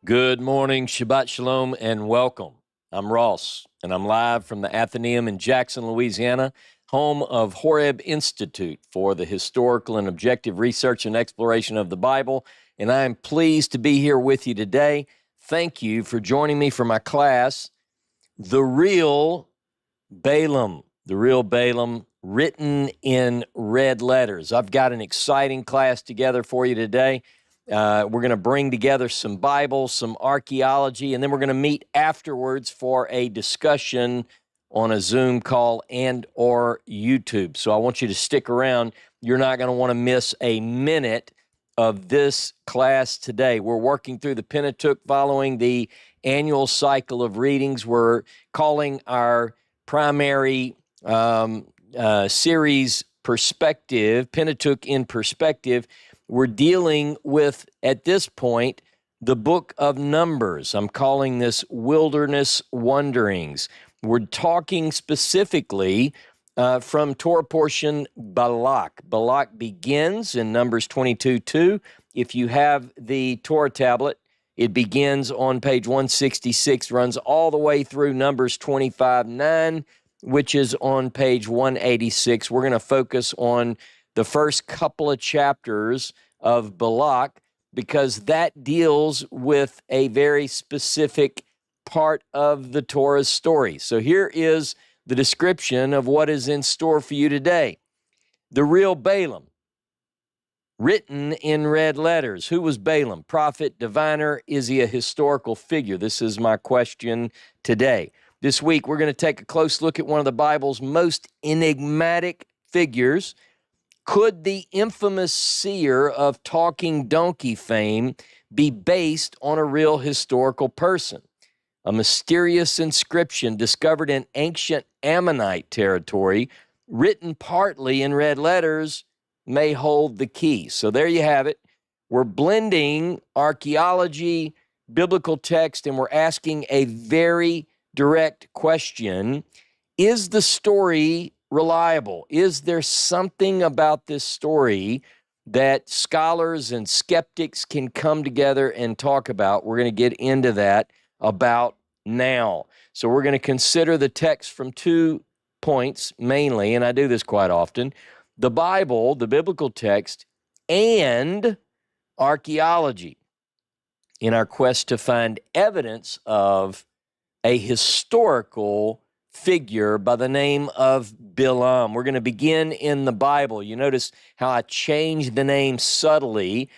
Good morning, Shabbat Shalom, and welcome. I'm Ross, and I'm live from the Athenaeum in Jackson, Louisiana, home of HOREB Institute for the Historical and Objective Research and Exploration of the Bible, and I am pleased to be here with you today. Thank you for joining me for my class, The Real Balaam, written in red letters. I've got an exciting class together for you today. We're going to bring together some Bible, some archaeology, and then we're going to meet afterwards for a discussion on a Zoom call and or YouTube. So I want you to stick around. You're not going to want to miss a minute of this class today. We're working through the Pentateuch following the annual cycle of readings. We're calling our primary series Perspective, Pentateuch in Perspective. We're dealing with, at this point, the book of Numbers. I'm calling this Wilderness Wanderings. We're talking specifically from Torah portion Balak. Balak begins in Numbers 22:2. If you have the Torah tablet, it begins on page 166, runs all the way through Numbers 25:9, which is on page 186. We're going to focus on the first couple of chapters of Balak because that deals with a very specific part of the Torah's story. So here is the description of what is in store for you today. The real Balaam, written in red letters. Who was Balaam? Prophet, diviner? Is he a historical figure? This is my question today. This week, we're going to take a close look at one of the Bible's most enigmatic figures. Could the infamous seer of talking donkey fame be based on a real historical person? A mysterious inscription discovered in ancient Ammonite territory, written partly in red letters, may hold the key. So there you have it. We're blending archaeology, biblical text, and we're asking a very direct question. Is the story reliable? Is there something about this story that scholars and skeptics can come together and talk about? We're going to get into that about now. So we're going to consider the text from 2 points mainly, and I do this quite often: the Bible, the biblical text, and archaeology in our quest to find evidence of a historical figure by the name of Balaam. We're going to begin in the Bible. You notice how I changed the name subtly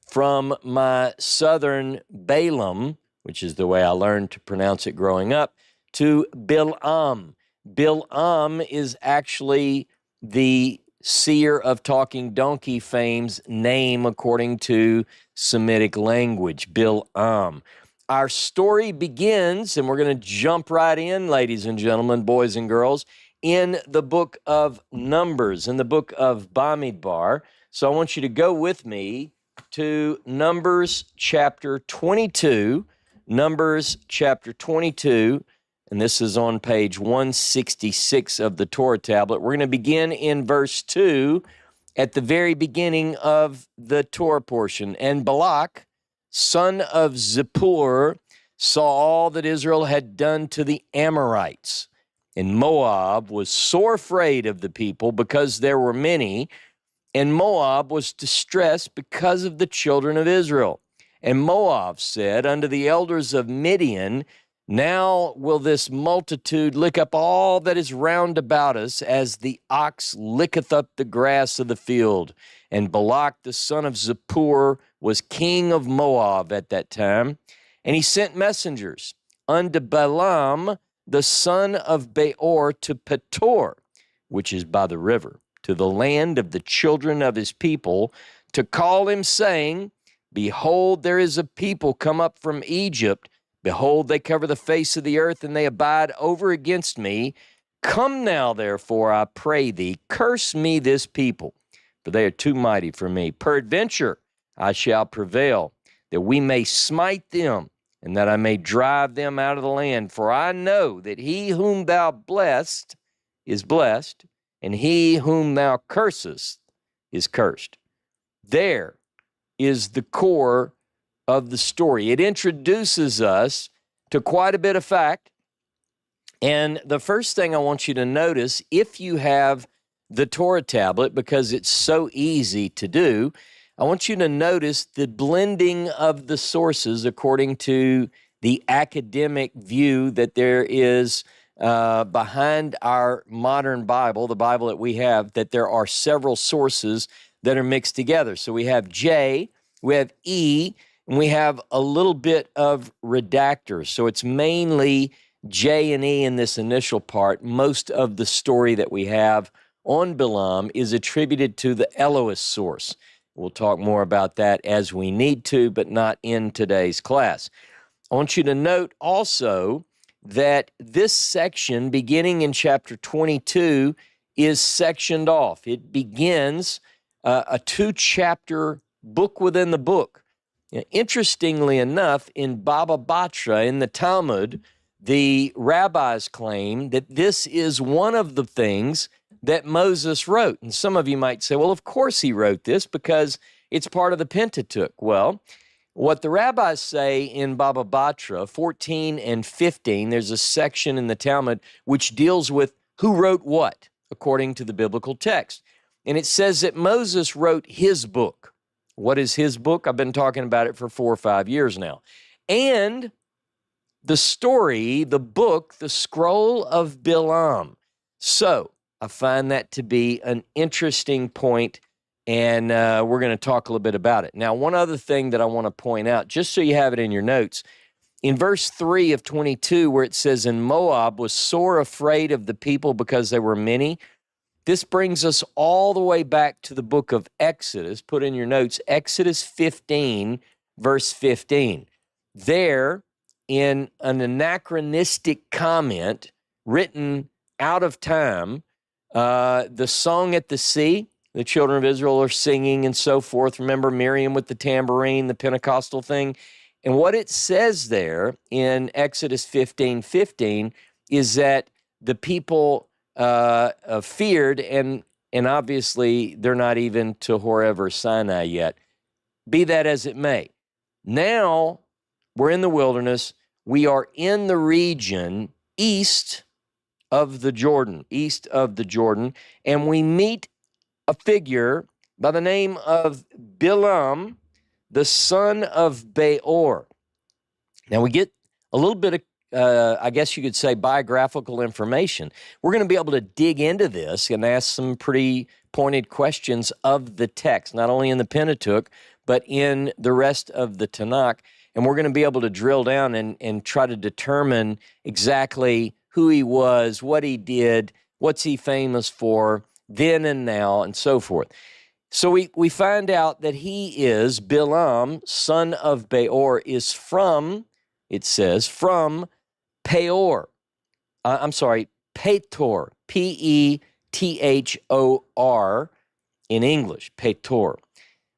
from my southern Balaam, which is the way I learned to pronounce it growing up, to Balaam. Balaam is actually the seer of talking donkey fame's name according to Semitic language, Balaam. Our story begins, and we're going to jump right in, ladies and gentlemen, boys and girls, in the book of Numbers, in the book of Bamidbar. So I want you to go with me to Numbers chapter 22, Numbers chapter 22, and this is on page 166 of the Torah tablet. We're going to begin in verse 2 at the very beginning of the Torah portion. And Balak, son of Zippor, saw all that Israel had done to the Amorites. And Moab was sore afraid of the people because there were many, and Moab was distressed because of the children of Israel. And Moab said unto the elders of Midian, now will this multitude lick up all that is round about us, as the ox licketh up the grass of the field. And Balak the son of Zippor was king of Moab at that time. And he sent messengers unto Balaam the son of Beor to Petor, which is by the river, to the land of the children of his people, to call him, saying, behold, there is a people come up from Egypt. Behold, they cover the face of the earth, and they abide over against me. Come now, therefore, I pray thee, curse me this people, for they are too mighty for me. Peradventure I shall prevail, that we may smite them, and that I may drive them out of the land. For I know that he whom thou blessed is blessed, and he whom thou cursest is cursed. There is the core of the story. It introduces us to quite a bit of fact. And the first thing I want you to notice, if you have the Torah tablet, because it's so easy to do, I want you to notice the blending of the sources according to the academic view that there is behind our modern Bible, the Bible that we have, that there are several sources that are mixed together. So we have J, we have E, and we have a little bit of redactors. So it's mainly J and E in this initial part. Most of the story that we have on Balaam is attributed to the Elohist source. We'll talk more about that as we need to, but not in today's class. I want you to note also that this section, beginning in chapter 22, is sectioned off. It begins a two-chapter book within the book. Interestingly enough, in Baba Batra, in the Talmud, the rabbis claim that this is one of the things that Moses wrote. And some of you might say, well, of course he wrote this because it's part of the Pentateuch. Well, what the rabbis say in Baba Batra 14 and 15, there's a section in the Talmud which deals with who wrote what, according to the biblical text. And it says that Moses wrote his book. What is his book? I've been talking about it for 4 or 5 years now. And the story, the book, the scroll of Balaam. So I find that to be an interesting point, and we're going to talk a little bit about it. Now, one other thing that I want to point out, just so you have it in your notes, in verse 3 of 22, where it says, "And Moab was sore afraid of the people because they were many," this brings us all the way back to the book of Exodus. Put in your notes, Exodus 15, verse 15. There, in an anachronistic comment written out of time, the song at the sea, the children of Israel are singing and so forth. Remember Miriam with the tambourine, the Pentecostal thing? And what it says there in Exodus 15:15 is that the people feared, and obviously they're not even to HOREB or Sinai yet. Be that as it may. Now we're in the wilderness. We are in the region east of the Jordan, and we meet a figure by the name of Balaam, the son of Beor. Now we get a little bit of I guess you could say biographical information. We're going to be able to dig into this and ask some pretty pointed questions of the text, not only in the Pentateuch, but in the rest of the Tanakh. And we're going to be able to drill down and try to determine exactly who he was, what he did, what's he famous for, then and now, and so forth. So we find out that he is, Balaam, son of Beor, is from, it says, from Peor. Petor, P-E-T-H-O-R in English, Petor,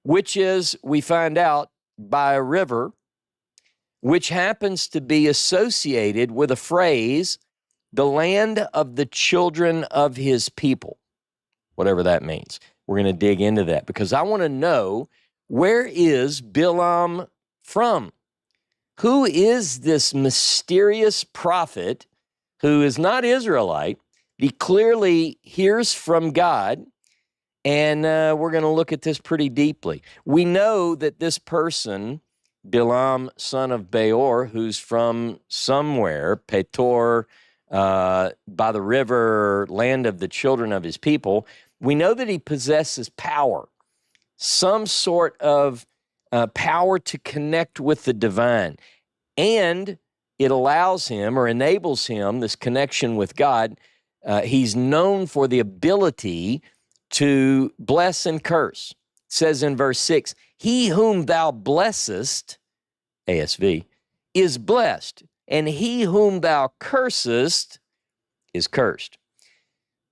which is, we find out, by a river, which happens to be associated with a phrase, the land of the children of his people, whatever that means. We're going to dig into that because I want to know, where is Balaam from? Who is this mysterious prophet who is not Israelite? He clearly hears from God, and we're going to look at this pretty deeply. We know that this person, Balaam, son of Beor, who's from somewhere, Petor, by the river, land of the children of his people, we know that he possesses power, some sort of power to connect with the divine. And it allows him or enables him, this connection with God, he's known for the ability to bless and curse. It says in verse 6, "He whom thou blessest," ASV, "is blessed, and he whom thou cursest is cursed."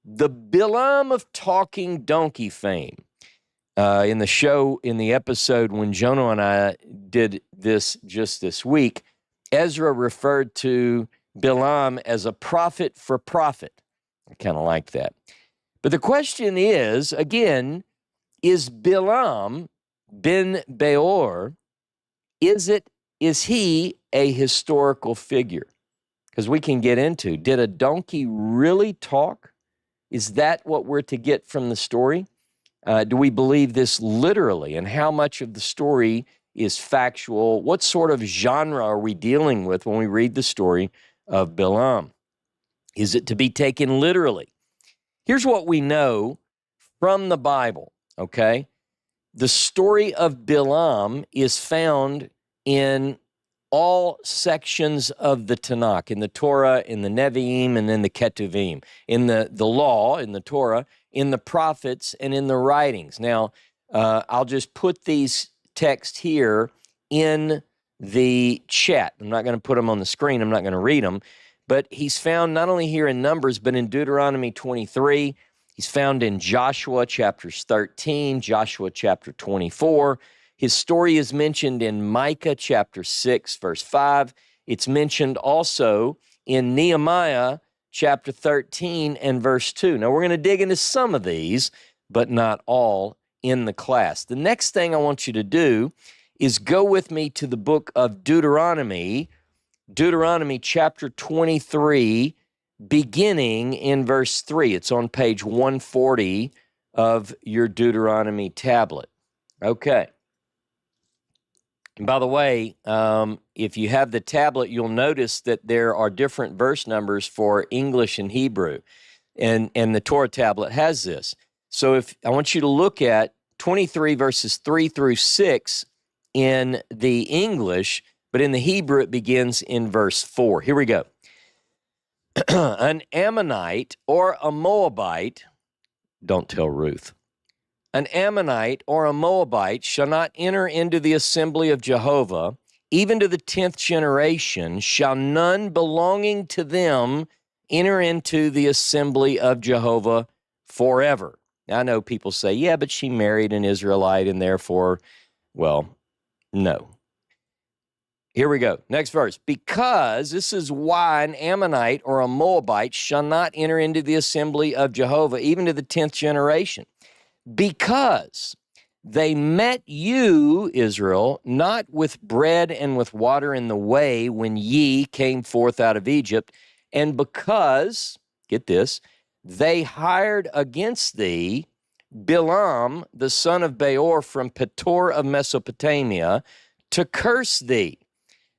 The Balaam of talking donkey fame, in the episode when Jonah and I did this just this week, Ezra referred to Balaam as a prophet for profit. I kind of like that. But the question is, again, is Balaam ben Beor Is he a historical figure? Because we can get into, did a donkey really talk? Is that what we're to get from the story? Do we believe this literally? And how much of the story is factual? What sort of genre are we dealing with when we read the story of Balaam? Is it to be taken literally? Here's what we know from the Bible, okay? The story of Balaam is found in all sections of the Tanakh, in the Torah, in the Nevi'im, and then the Ketuvim, in the law, in the Torah, in the prophets, and in the writings. Now, I'll just put these texts here in the chat. I'm not going to put them on the screen. I'm not going to read them. But he's found not only here in Numbers, but in Deuteronomy 23. He's found in Joshua chapters 13, Joshua chapter 24. His story is mentioned in Micah chapter 6, verse 5. It's mentioned also in Nehemiah chapter 13 and verse 2. Now, we're going to dig into some of these, but not all in the class. The next thing I want you to do is go with me to the book of Deuteronomy chapter 23, beginning in verse 3. It's on page 140 of your Deuteronomy tablet. Okay. And by the way, if you have the tablet, you'll notice that there are different verse numbers for English and Hebrew, and the Torah tablet has this. So if I want you to look at 23 verses 3 through 6 in the English, but in the Hebrew it begins in verse 4. Here we go. An Ammonite or a Moabite, don't tell Ruth. An Ammonite or a Moabite shall not enter into the assembly of Jehovah, even to the 10th generation, shall none belonging to them enter into the assembly of Jehovah forever. Now, I know people say, yeah, but she married an Israelite and therefore, well, no. Here we go. Next verse. Because this is why an Ammonite or a Moabite shall not enter into the assembly of Jehovah, even to the 10th generation. Because they met you, Israel, not with bread and with water in the way when ye came forth out of Egypt, and because, get this, they hired against thee Balaam, the son of Beor, from Petor of Mesopotamia, to curse thee.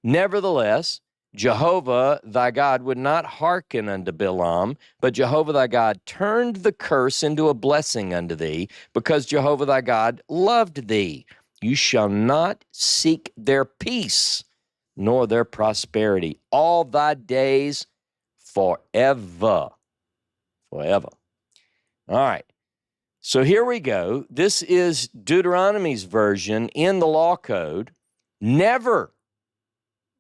Nevertheless, Jehovah thy God would not hearken unto Balaam, but Jehovah thy God turned the curse into a blessing unto thee, because Jehovah thy God loved thee. You shall not seek their peace, nor their prosperity, all thy days forever. Forever. All right. So here we go. This is Deuteronomy's version in the law code. Never,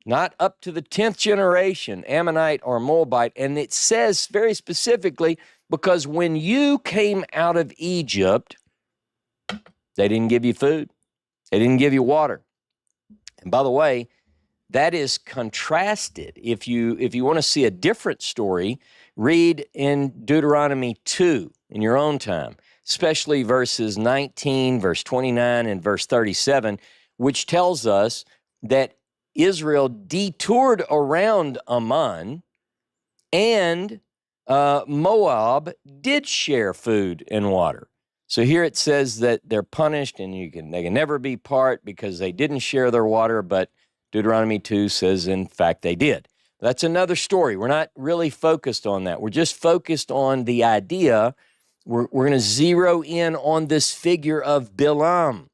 not up to the 10th generation, Ammonite or Moabite. And it says very specifically, because when you came out of Egypt, they didn't give you food. They didn't give you water. And by the way, that is contrasted. If you want to see a different story, read in Deuteronomy 2 in your own time, especially verses 19, verse 29, and verse 37, which tells us that Israel detoured around Ammon, and Moab did share food and water. So here it says that they're punished, and they can never be part because they didn't share their water, but Deuteronomy 2 says, in fact, they did. That's another story. We're not really focused on that. We're just focused on the idea. We're going to zero in on this figure of Balaam.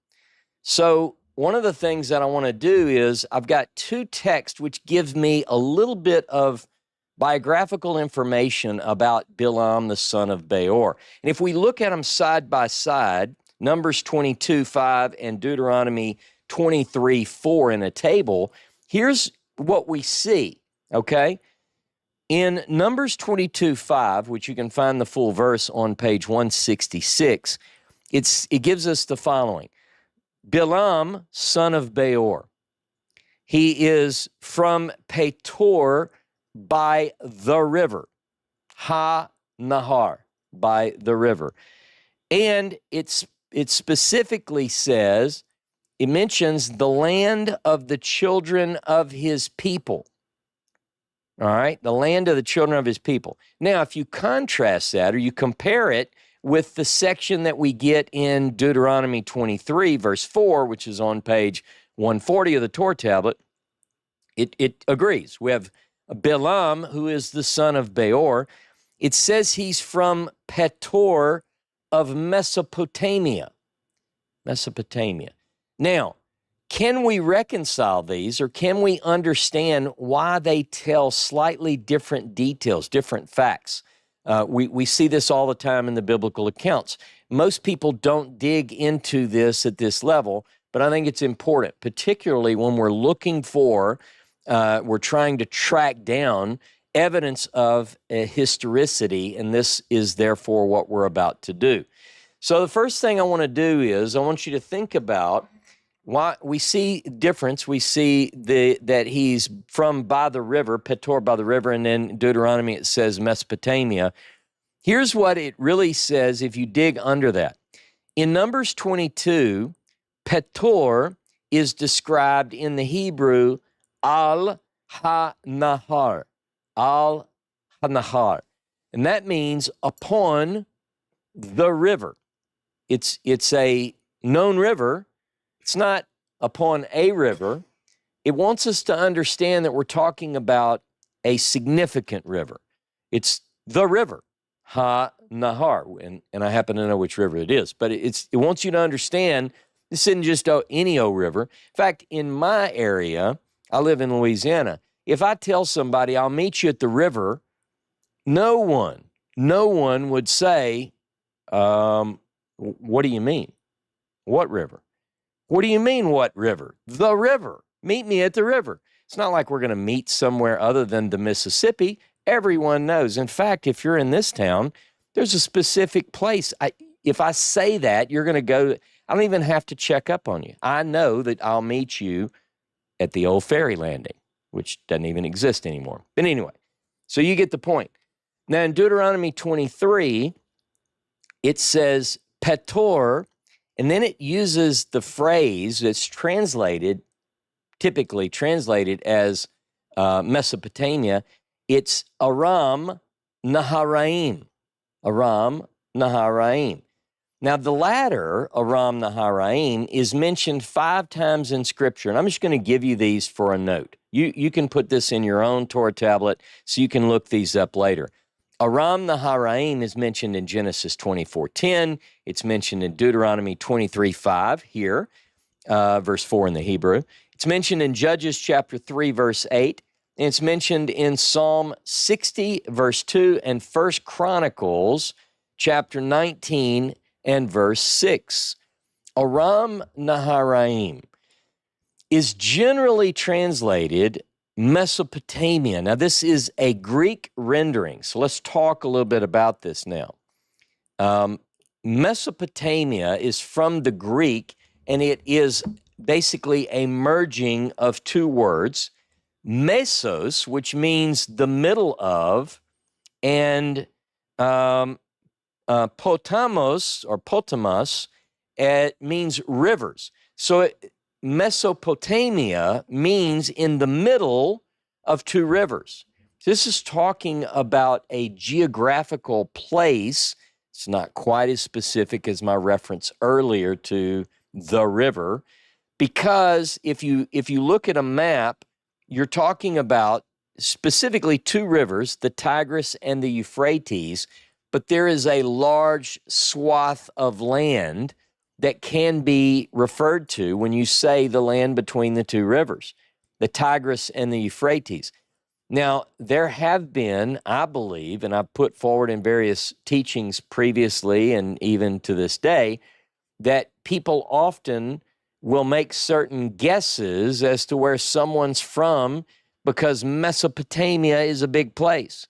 So one of the things that I want to do is I've got two texts which give me a little bit of biographical information about Balaam, the son of Beor. And if we look at them side by side, Numbers 22:5 and Deuteronomy 23:4 in a table, here's what we see, okay? In Numbers 22:5, which you can find the full verse on page 166, it gives us the following. Balaam, son of Beor. He is from Petor by the river. Ha-Nahar, by the river. And it specifically says it mentions the land of the children of his people. All right, the land of the children of his people. Now, if you contrast that or you compare it with the section that we get in Deuteronomy 23, verse 4, which is on page 140 of the Torah tablet, it agrees. We have Balaam, who is the son of Beor. It says he's from Petor of Mesopotamia. Mesopotamia. Now, can we reconcile these, or can we understand why they tell slightly different details, different facts? We see this all the time in the biblical accounts. Most people don't dig into this at this level, but I think it's important, particularly when we're looking for, we're trying to track down evidence of historicity, and this is therefore what we're about to do. So the first thing I want to do is I want you to think about why we see difference. We see that he's from by the river, Petor by the river, and then Deuteronomy it says Mesopotamia. Here's what it really says if you dig under that. In Numbers 22, Petor is described in the Hebrew al-ha-nahar, al-ha-nahar, and that means upon the river. It's a known river. It's not upon a river. It wants us to understand that we're talking about a significant river. It's the river, Ha-Nahar, and I happen to know which river it is, but it wants you to understand this isn't just any old river. In fact, in my area, I live in Louisiana, if I tell somebody I'll meet you at the river, no one would say, what do you mean? What river? What do you mean, what river? The river. Meet me at the river. It's not like we're going to meet somewhere other than the Mississippi. Everyone knows. In fact, if you're in this town, there's a specific place. If I say that, you're going to go, I don't even have to check up on you. I know that I'll meet you at the old ferry landing, which doesn't even exist anymore. But anyway, so you get the point. Now in Deuteronomy 23, it says Petor, and then it uses the phrase that's typically translated as Mesopotamia. It's Aram Naharaim. Aram Naharaim. Now, the latter, Aram Naharaim, is mentioned 5 times in Scripture, and I'm just going to give you these for a note. You can put this in your own Torah tablet so you can look these up later. Aram Naharaim is mentioned in Genesis 24:10. It's mentioned in Deuteronomy 23:5 here, verse 4 in the Hebrew. It's mentioned in Judges chapter 3, verse 8. And it's mentioned in Psalm 60, verse 2, and 1 Chronicles chapter 19 and verse 6. Aram Naharaim is generally translated Mesopotamia. Now, this is a Greek rendering, so let's talk a little bit about this now. Mesopotamia is from the Greek, and it is basically a merging of 2 words, mesos, which means the middle of, and potamos, or potamos, it means rivers. So Mesopotamia means in the middle of 2 rivers. This is talking about a geographical place. It's not quite as specific as my reference earlier to the river, because if you look at a map, you're talking about specifically 2 rivers, the Tigris and the Euphrates, but there is a large swath of land that can be referred to when you say the land between the 2 rivers, the Tigris and the Euphrates. Now, there have been, I believe, and I've put forward in various teachings previously and even to this day, that people often will make certain guesses as to where someone's from because Mesopotamia is a big place.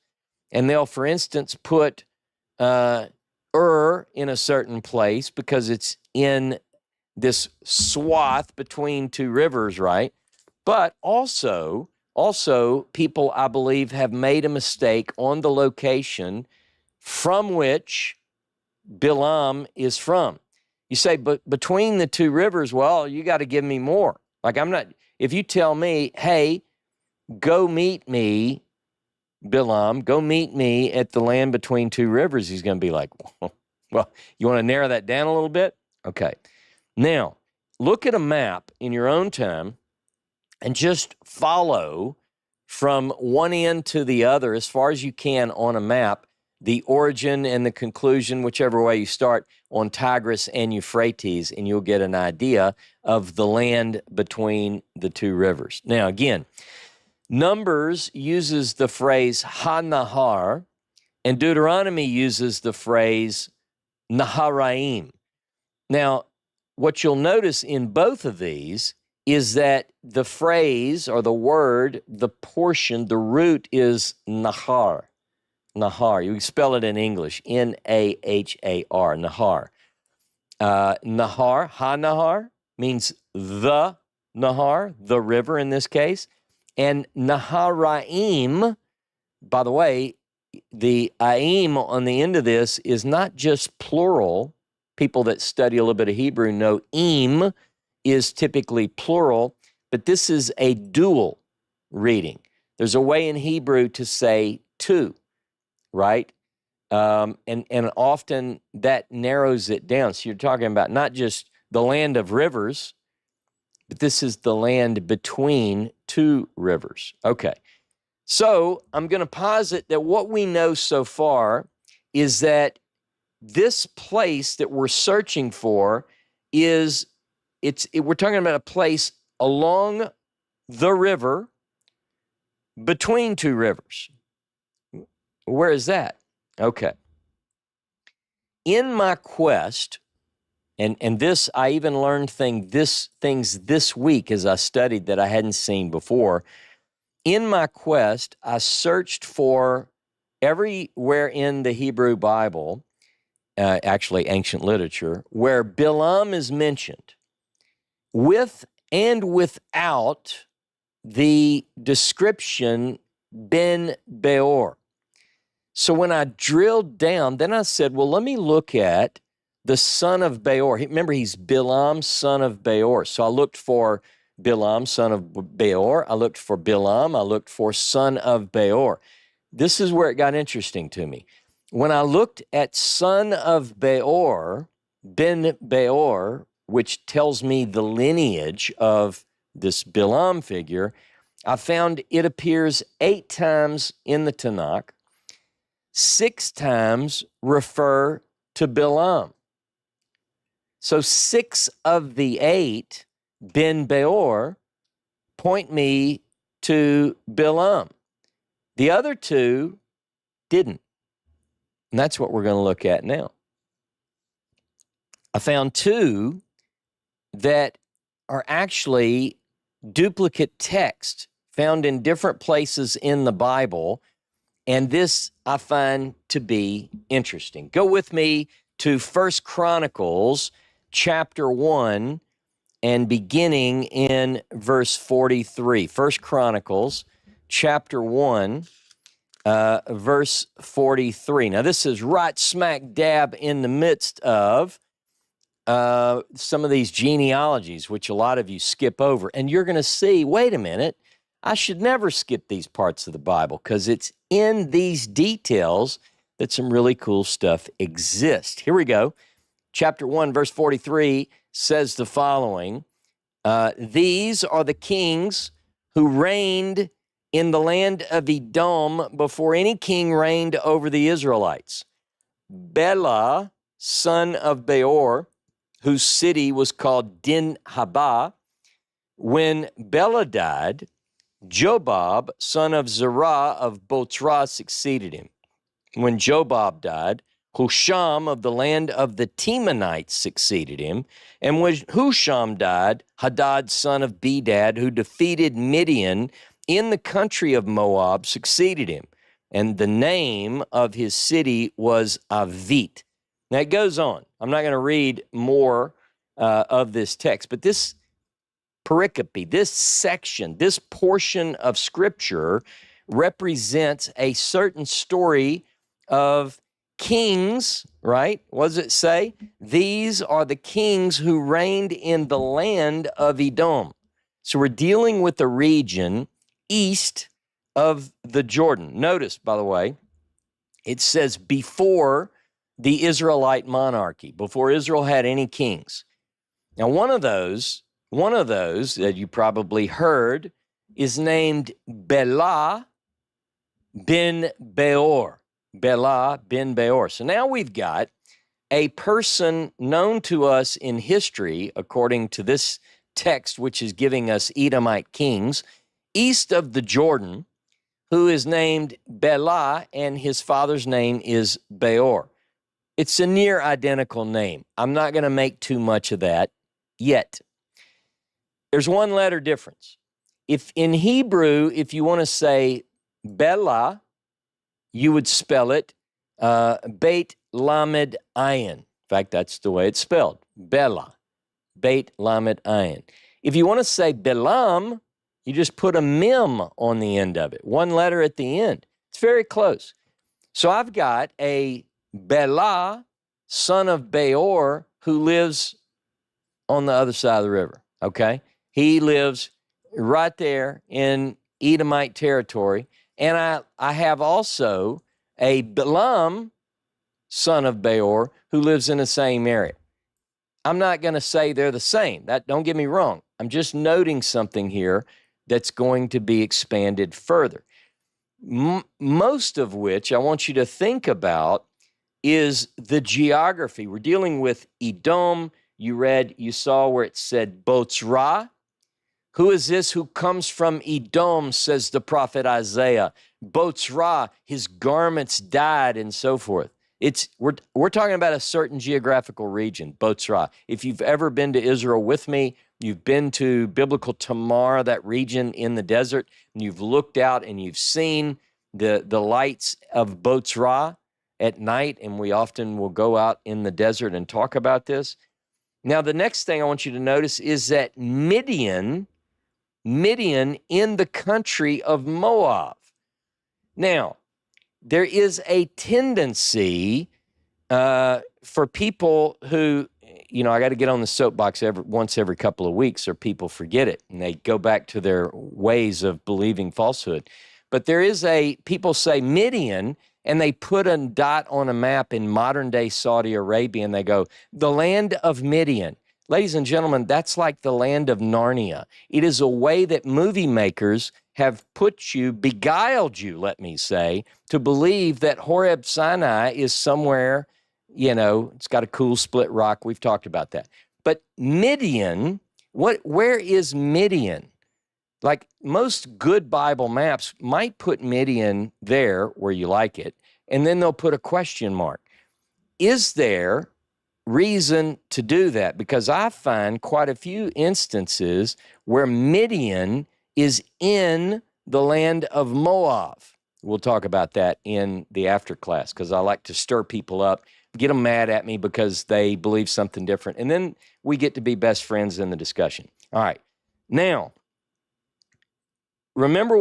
And they'll, for instance, put in a certain place because it's in this swath between 2 rivers, right? But also people, I believe, have made a mistake on the location from which Balaam is from. You say, but between the two rivers, well, you got to give me more. Like if you tell me, hey, go meet me, Balaam, go meet me at the land between two rivers, he's going to be like, well, you want to narrow that down a little bit? Okay. Now, look at a map in your own time and just follow from one end to the other as far as you can on a map, the origin and the conclusion, whichever way you start, on Tigris and Euphrates, and you'll get an idea of the land between the two rivers. Now, again, Numbers uses the phrase ha-nahar, and Deuteronomy uses the phrase Naharaim. Now, what you'll notice in both of these is that the phrase or the word, the portion, the root is nahar. Nahar. You can spell it in English, N-A-H-A-R, nahar. Nahar, ha-nahar, means the nahar, the river in this case. And Naharaim, by the way, the aim on the end of this is not just plural. People that study a little bit of Hebrew know im is typically plural, but this is a dual reading. There's a way in Hebrew to say two, right? And often that narrows it down. So you're talking about not just the land of rivers, but this is the land between two rivers. Okay. So I'm going to posit that what we know so far is that this place that we're searching for we're talking about a place along the river between two rivers. Where is that? Okay. In my quest, and this, I even learned things this week as I studied that I hadn't seen before. In my quest, I searched for everywhere in the Hebrew Bible, actually ancient literature, where Balaam is mentioned, with and without the description Ben Beor. So when I drilled down, then I said, well, let me look at the son of Beor. Remember, he's Balaam, son of Beor. So I looked for Balaam, son of Beor. I looked for Balaam. I looked for son of Beor. This is where it got interesting to me. When I looked at son of Beor, Ben Beor, which tells me the lineage of this Balaam figure, I found it appears 8 times in the Tanakh. 6 times refer to Balaam. So 6 of the 8, Ben Beor, point me to Balaam. The other 2 didn't. And that's what we're going to look at now. I found 2 that are actually duplicate text found in different places in the Bible. And this I find to be interesting. Go with me to 1 Chronicles chapter 1 and beginning in verse 43. 1 Chronicles chapter 1, verse 43. Now, this is right smack dab in the midst of some of these genealogies, which a lot of you skip over. And you're going to see, wait a minute, I should never skip these parts of the Bible because it's in these details that some really cool stuff exists. Here we go. Chapter 1, verse 43 says the following. These are the kings who reigned in the land of Edom before any king reigned over the Israelites. Bela, son of Beor, whose city was called Dinhabah. When Bela died, Jobab, son of Zerah of Botrah, succeeded him. When Jobab died, Husham of the land of the Temanites succeeded him. And when Husham died, Hadad, son of Bedad, who defeated Midian in the country of Moab, succeeded him. And the name of his city was Avit. Now it goes on. I'm not going to read more of this text, but this pericope, this section, this portion of Scripture represents a certain story of kings, right? What does it say? These are the kings who reigned in the land of Edom. So we're dealing with the region east of the Jordan. Notice, by the way, it says before the Israelite monarchy, before Israel had any kings. Now, one of those that you probably heard is named Bela ben Beor. Bela ben Beor. So now we've got a person known to us in history, according to this text, which is giving us Edomite kings, east of the Jordan, who is named Bela, and his father's name is Beor. It's a near identical name. I'm not going to make too much of that yet. There's one letter difference. If in Hebrew, if you want to say Bela, you would spell it Beit Lamed Ayin. In fact, that's the way it's spelled, Bela, Beit Lamed Ayin. If you want to say Balaam, you just put a mem on the end of it, one letter at the end. It's very close. So I've got a Bela, son of Beor, who lives on the other side of the river, okay? He lives right there in Edomite territory. And I have also a Balaam, son of Beor, who lives in the same area. I'm not going to say they're the same. Don't get me wrong. I'm just noting something here that's going to be expanded further. Most of which I want you to think about is the geography. We're dealing with Edom. You saw where it said Botzrah. Who is this who comes from Edom, says the prophet Isaiah? Botzrah, his garments dyed, and so forth. We're talking about a certain geographical region, Botzrah. If you've ever been to Israel with me, you've been to biblical Tamar, that region in the desert, and you've looked out and you've seen the lights of Botzrah at night, and we often will go out in the desert and talk about this. Now, the next thing I want you to notice is that Midian in the country of Moab. Now, there is a tendency for people who, I got to get on the soapbox once every couple of weeks or people forget it and they go back to their ways of believing falsehood. But people say Midian, and they put a dot on a map in modern-day Saudi Arabia, and they go, the land of Midian. Ladies and gentlemen, that's like the land of Narnia. It is a way that movie makers have beguiled you, let me say, to believe that HOREB Sinai is somewhere, it's got a cool split rock. We've talked about that. But Midian, where is Midian? Like most good Bible maps might put Midian there where you like it, and then they'll put a question mark. Is there reason to do that? Because I find quite a few instances where Midian is in the land of Moab. We'll talk about that in the after class because I like to stir people up, get them mad at me because they believe something different, and then we get to be best friends in the discussion. All right. Now, remember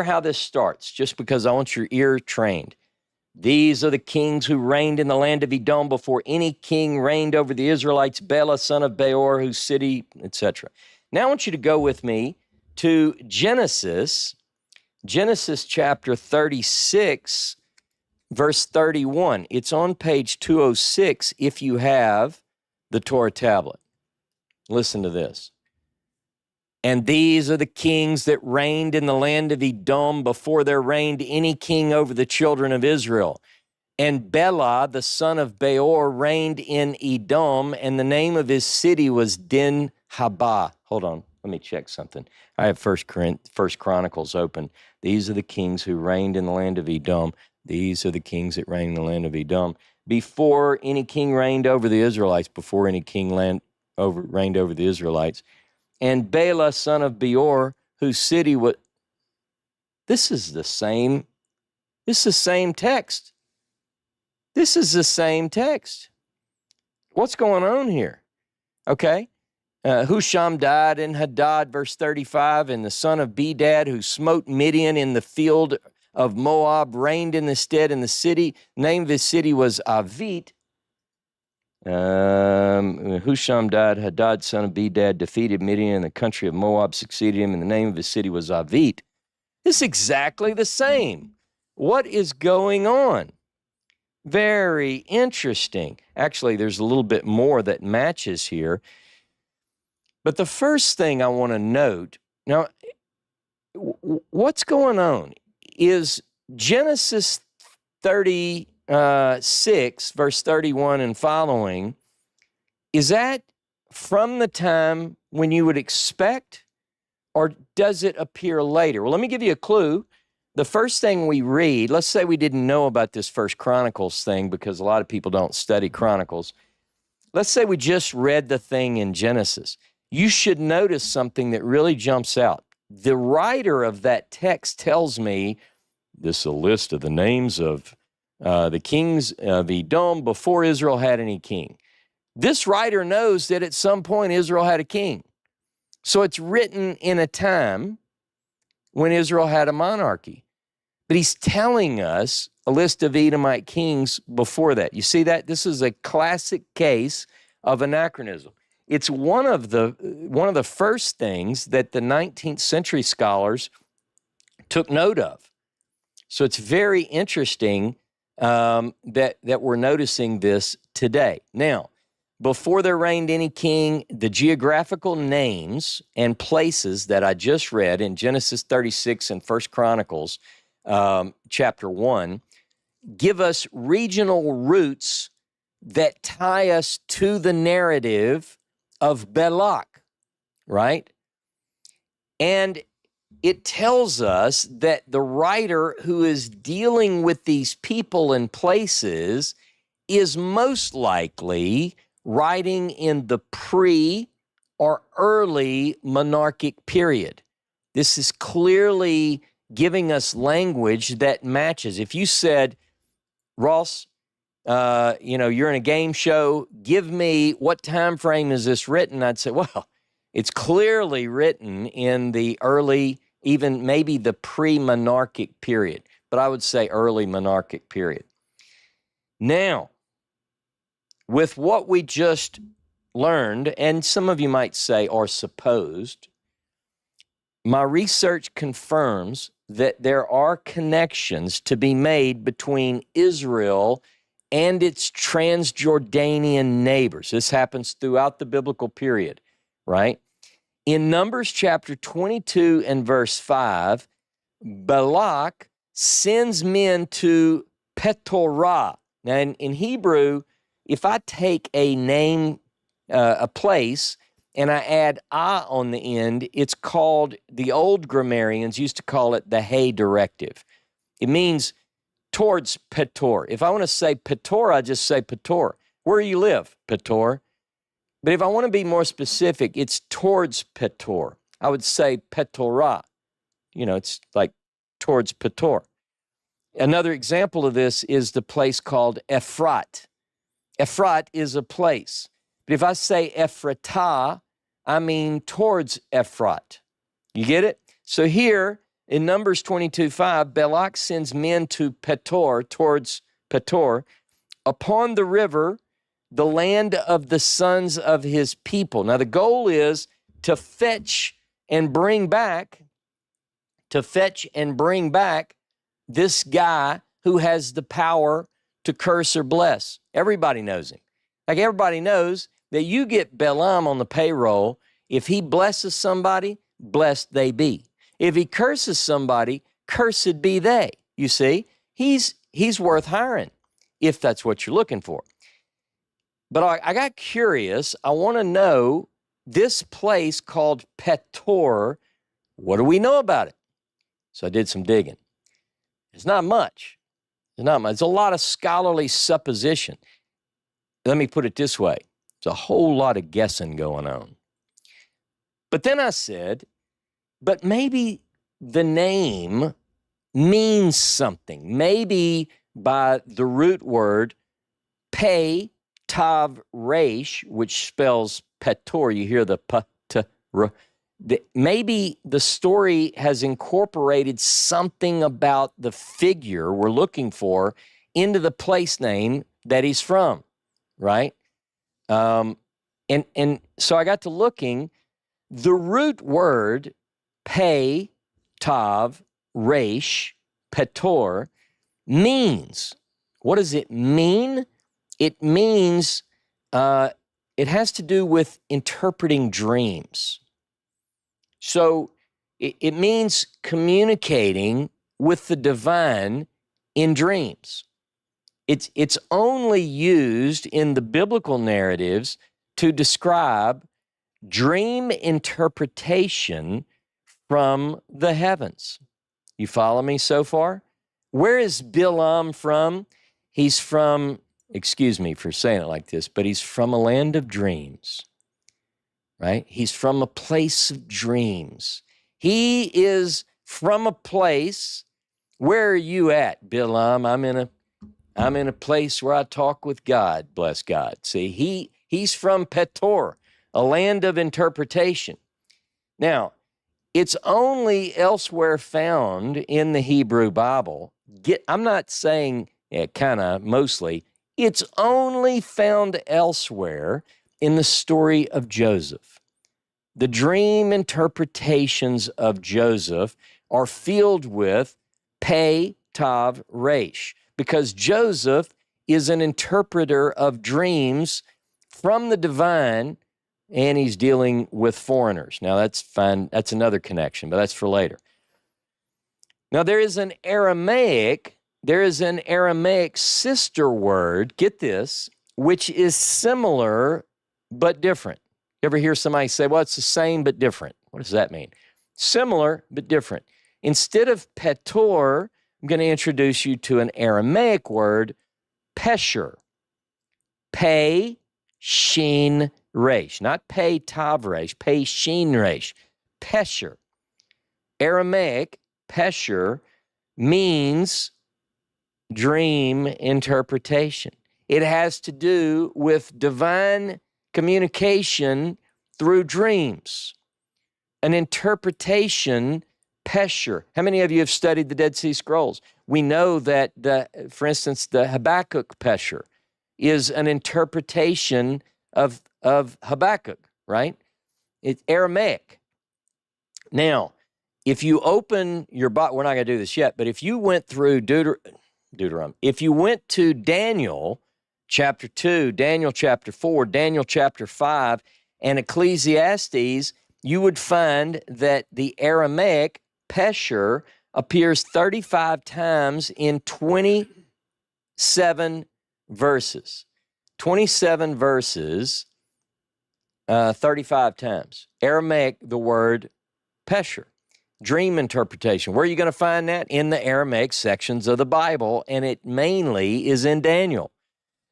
how this starts, just because I want your ear trained. These are the kings who reigned in the land of Edom before any king reigned over the Israelites, Bela, son of Beor, whose city, etc. Now I want you to go with me to Genesis chapter 36, verse 31. It's on page 206 if you have the Torah tablet. Listen to this. And these are the kings that reigned in the land of Edom before there reigned any king over the children of Israel. And Bela, the son of Beor, reigned in Edom, and the name of his city was Din-Habah. Hold on, let me check something. I have First Chronicles open. These are the kings who reigned in the land of Edom. These are the kings that reigned in the land of Edom. Before any king reigned over the Israelites, reigned over the Israelites. And Bela, son of Beor, whose city was... This is the same text. This is the same text. What's going on here? Okay. Husham died in Hadad, verse 35, and the son of Bedad, who smote Midian in the field of Moab reigned in the stead in the city. The name of his city was Avit. Husham died. Hadad, son of Bedad, defeated Midian in the country of Moab, succeeded him, and the name of his city was Avit. It's exactly the same. What is going on? Very interesting. Actually, there's a little bit more that matches here. But the first thing I want to note, now, what's going on is Genesis 36, verse 31 and following, is that from the time when you would expect, or does it appear later? Well, let me give you a clue. The first thing we read, let's say we didn't know about this First Chronicles thing because a lot of people don't study Chronicles. Let's say we just read the thing in Genesis. You should notice something that really jumps out. The writer of that text tells me, this is a list of the names of the kings of Edom before Israel had any king. This writer knows that at some point Israel had a king. So it's written in a time when Israel had a monarchy. But he's telling us a list of Edomite kings before that. You see that? This is a classic case of anachronism. It's one of the first things that the 19th century scholars took note of. So it's very interesting that we're noticing this today. Now, before there reigned any king, the geographical names and places that I just read in Genesis 36 and 1 Chronicles chapter 1 give us regional roots that tie us to the narrative of Balak, right? And it tells us that the writer who is dealing with these people and places is most likely writing in the pre or early monarchic period. This is clearly giving us language that matches. If you said, Ross, you're in a game show, give me what time frame is this written? I'd say, well, it's clearly written in the early, even maybe the pre-monarchic period, but I would say early monarchic period. Now, with what we just learned, and some of you might say or supposed, my research confirms that there are connections to be made between Israel and its Transjordanian neighbors. This happens throughout the biblical period, right? In Numbers chapter 22 and verse 5, Balak sends men to Petorah. Now, in Hebrew, if I take a name, a place, and I add "ah" on the end, it's called, the old grammarians used to call it the hey directive. It means towards Petor. If I want to say Petor, I just say Petor. Where you live? Petor. But if I want to be more specific, it's towards Petor. I would say Petorah. It's like towards Petor. Another example of this is the place called Ephrat. Ephrat is a place. But if I say Ephratah, I mean towards Ephrat. You get it? So here in Numbers 22:5, Balak sends men to Petor, towards Petor, upon the river, the land of the sons of his people. Now the goal is to fetch and bring back this guy who has the power to curse or bless. Everybody knows him. Like everybody knows that you get Balaam on the payroll. If he blesses somebody, blessed they be. If he curses somebody, cursed be they. You see, he's worth hiring if that's what you're looking for. But I got curious. I want to know this place called Petor. What do we know about it? So I did some digging. It's not much. It's a lot of scholarly supposition. Let me put it this way. There's a whole lot of guessing going on. But then I said, but maybe the name means something. Maybe by the root word Pe Tav Resh, which spells Petor, you hear the P, T, R. maybe the story has incorporated something about the figure we're looking for into the place name that he's from, right? And so I got to looking. The root word pei, tav, resh, petor means, what does it mean? It means, it has to do with interpreting dreams. So it means communicating with the divine in dreams. It's only used in the biblical narratives to describe dream interpretation from the heavens. You follow me so far? Where is Balaam from? He's from, excuse me for saying it like this, but he's from a land of dreams, right? He's from a place of dreams. He is from a place. Where are you at, Balaam? I'm in a place where I talk with God, bless God. See, he's from Petor, a land of interpretation. Now, it's only elsewhere found in the Hebrew Bible. I'm not saying, kind of, mostly. It's only found elsewhere in the story of Joseph. The dream interpretations of Joseph are filled with pei, tav, resh, because Joseph is an interpreter of dreams from the divine, and he's dealing with foreigners. Now, that's fine. That's another connection, but that's for later. Now, there is an Aramaic sister word, get this, which is similar but different. You ever hear somebody say, well, it's the same but different? What does that mean? Similar but different. Instead of petor, I'm going to introduce you to an Aramaic word, pesher. Pei, shin, resh. Not pei, tav, resh. Pei, shin, resh. Pesher. Aramaic, pesher, means dream interpretation. It has to do with divine communication through dreams. An interpretation, pesher. How many of you have studied the Dead Sea Scrolls? We know that, for instance, the Habakkuk pesher is an interpretation of Habakkuk, right? It's Aramaic. Now, if you open your Bible, we're not going to do this yet, but if you went through Deuteronomy, if you went to Daniel chapter 2, Daniel chapter 4, Daniel chapter 5, and Ecclesiastes, you would find that the Aramaic pesher appears 35 times in 27 verses. 27 verses, 35 times. Aramaic, the word pesher. Dream interpretation. Where are you going to find that? In the Aramaic sections of the Bible, and it mainly is in Daniel.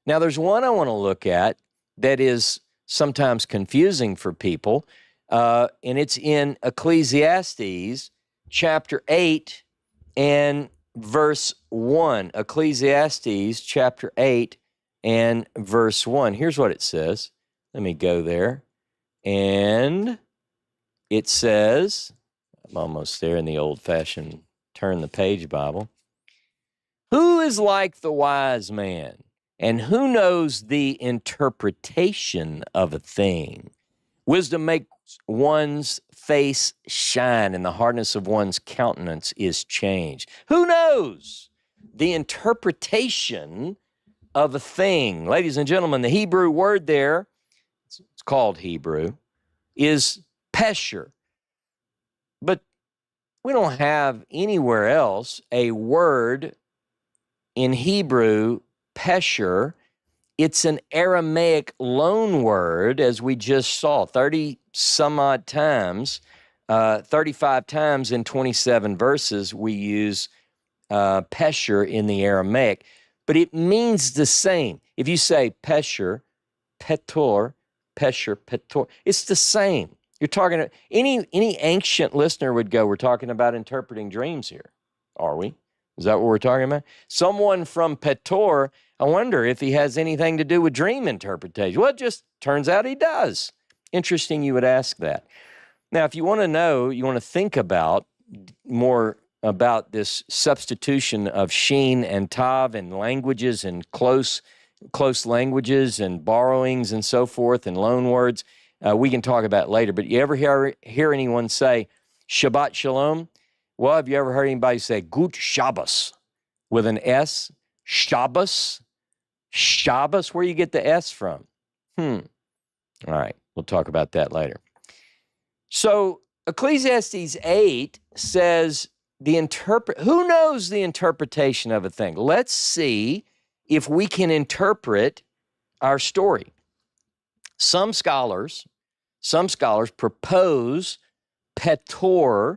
Now, there's one I want to look at that is sometimes confusing for people, and it's in Ecclesiastes chapter 8 and verse 1. Ecclesiastes chapter 8 and verse 1. Here's what it says. Let me go there. And it says, I'm almost there in the old-fashioned turn the page Bible. Who is like the wise man, and who knows the interpretation of a thing? Wisdom makes one's face shine, and the hardness of one's countenance is changed. Who knows the interpretation of a thing? Ladies and gentlemen, the Hebrew word there, it's called Hebrew, is pesher. But we don't have anywhere else a word in Hebrew, pesher. It's an Aramaic loan word, as we just saw, 30-some-odd times, 35 times in 27 verses we use pesher in the Aramaic. But it means the same. If you say pesher, petor, pesher, petor, it's the same. You're talking, any ancient listener would go, we're talking about interpreting dreams here, are we? Is that what we're talking about? Someone from Petor, I wonder if he has anything to do with dream interpretation. Well, it just turns out he does. Interesting you would ask that. Now, if you want to know, you want to think about more about this substitution of sheen and tav in languages and close languages and borrowings and so forth and loan words, we can talk about it later. But you ever hear anyone say Shabbat Shalom? Well, have you ever heard anybody say Gut Shabbos with an S? Shabbos? Shabbos, where you get the S from? All right, we'll talk about that later. So Ecclesiastes 8 says who knows the interpretation of a thing? Let's see if we can interpret our story. Some scholars propose Petor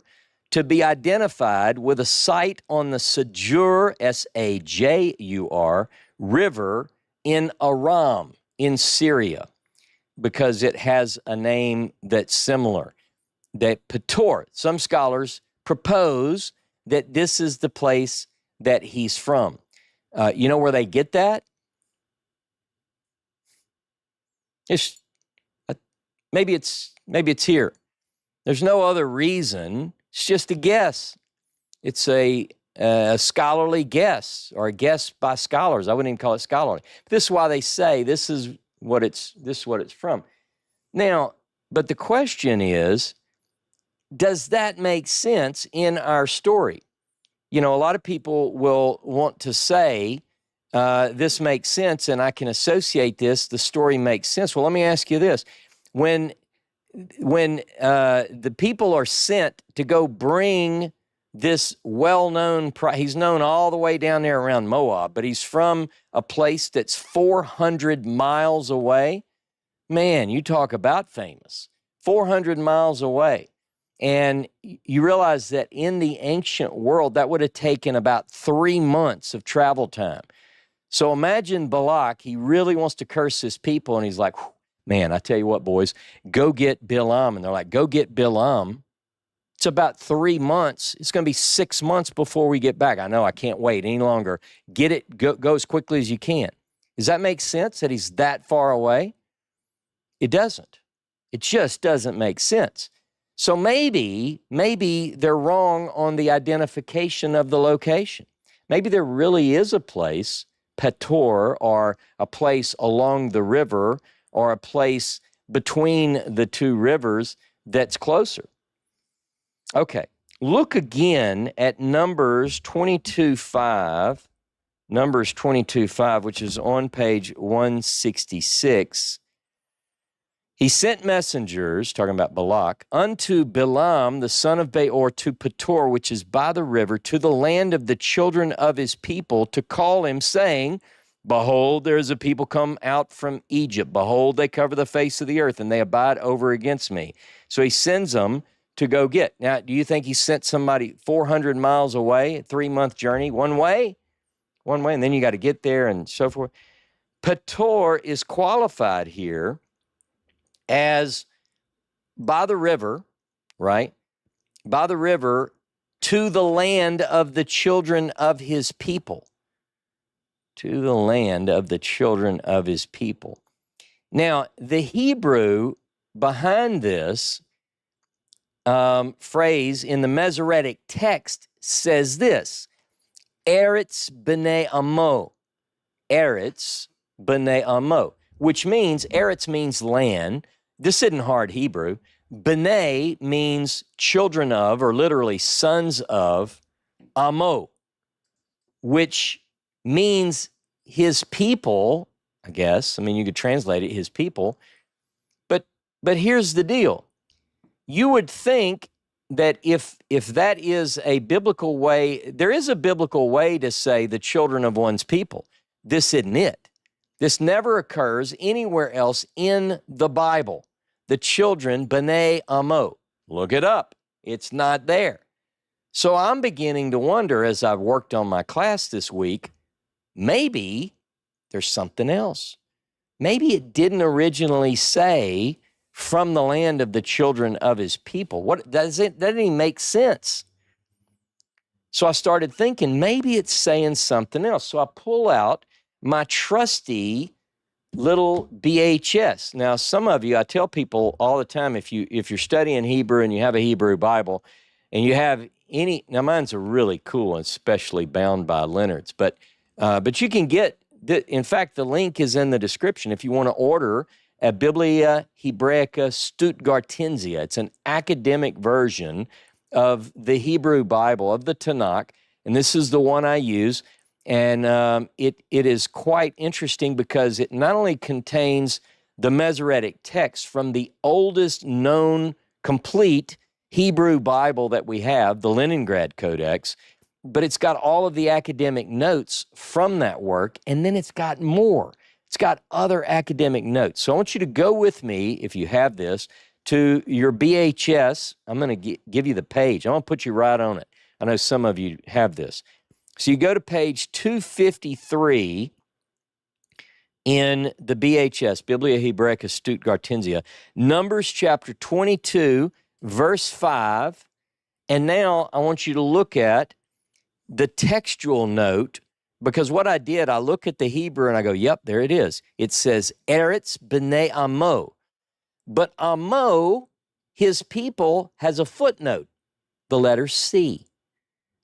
to be identified with a site on the Sajur, S-A-J-U-R, river in Aram, in Syria, because it has a name that's similar. That Petor, some scholars propose that this is the place that he's from. You know where they get that? Maybe it's here. There's no other reason. It's just a guess. It's a scholarly guess, or a guess by scholars. I wouldn't even call it scholarly. This is why they say this is what it's from. Now, but the question is, does that make sense in our story? You know, a lot of people will want to say, this makes sense, and I can associate this, the story makes sense. Well, let me ask you this. When the people are sent to go bring this well-known, he's known all the way down there around Moab, but he's from a place that's 400 miles away. Man, you talk about famous. 400 miles away. And you realize that in the ancient world, that would have taken about 3 months of travel time. So imagine Balak, he really wants to curse his people, and he's like, man, I tell you what, boys, go get Balaam. And they're like, go get Balaam. It's about 3 months. It's going to be 6 months before we get back. I know, I can't wait any longer. Get it, go as quickly as you can. Does that make sense that he's that far away? It doesn't. It just doesn't make sense. So maybe they're wrong on the identification of the location. Maybe there really is a place, Petor, or a place along the river, or a place between the two rivers that's closer. Okay, look again at Numbers 22:5, Numbers 22:5, which is on page 166. He sent messengers, talking about Balak, unto Balaam, the son of Beor, to Petor, which is by the river, to the land of the children of his people, to call him, saying, behold, there is a people come out from Egypt. Behold, they cover the face of the earth, and they abide over against me. So he sends them to go get. Now, do you think he sent somebody 400 miles away, a 3-month journey, one way, and then you got to get there and so forth? Petor is qualified here as by the river, right? By the river to the land of the children of his people. To the land of the children of his people. Now, the Hebrew behind this phrase in the Masoretic text says this: Eretz b'nei amo. Eretz b'nei amo, which means, Eretz means land. This isn't hard Hebrew. B'nei means children of, or literally sons of, amo, which means his people, I guess. I mean, you could translate it, his people. But here's the deal. You would think that if that is a biblical way, there is a biblical way to say the children of one's people. This isn't it. This never occurs anywhere else in the Bible. The children, B'nai Amo. Look it up. It's not there. So I'm beginning to wonder, as I've worked on my class this week, maybe there's something else. Maybe it didn't originally say from the land of the children of his people. What doesn't even make sense. So I started thinking maybe it's saying something else. So I pull out my trusty little BHS. Now, some of you, I tell people all the time, if you're studying Hebrew and you have a Hebrew Bible, and you have any, now mine's are really cool, and especially bound by Leonard's, but you can get, in fact, the link is in the description if you want to order a Biblia Hebraica Stuttgartensia. It's an academic version of the Hebrew Bible, of the Tanakh, and this is the one I use. And it is quite interesting because it not only contains the Masoretic text from the oldest known complete Hebrew Bible that we have, the Leningrad Codex, but it's got all of the academic notes from that work, and then it's got more. It's got other academic notes. So I want you to go with me, if you have this, to your BHS. I'm going to give you the page. I'm going to put you right on it. I know some of you have this. So you go to page 253 in the BHS, Biblia Hebraica Stuttgartensia, Numbers chapter 22, verse 5. And now I want you to look at the textual note, because what I did, I look at the Hebrew and I go, yep, there it is. It says, Eretz b'nei Amo. But Amo, his people, has a footnote, the letter C.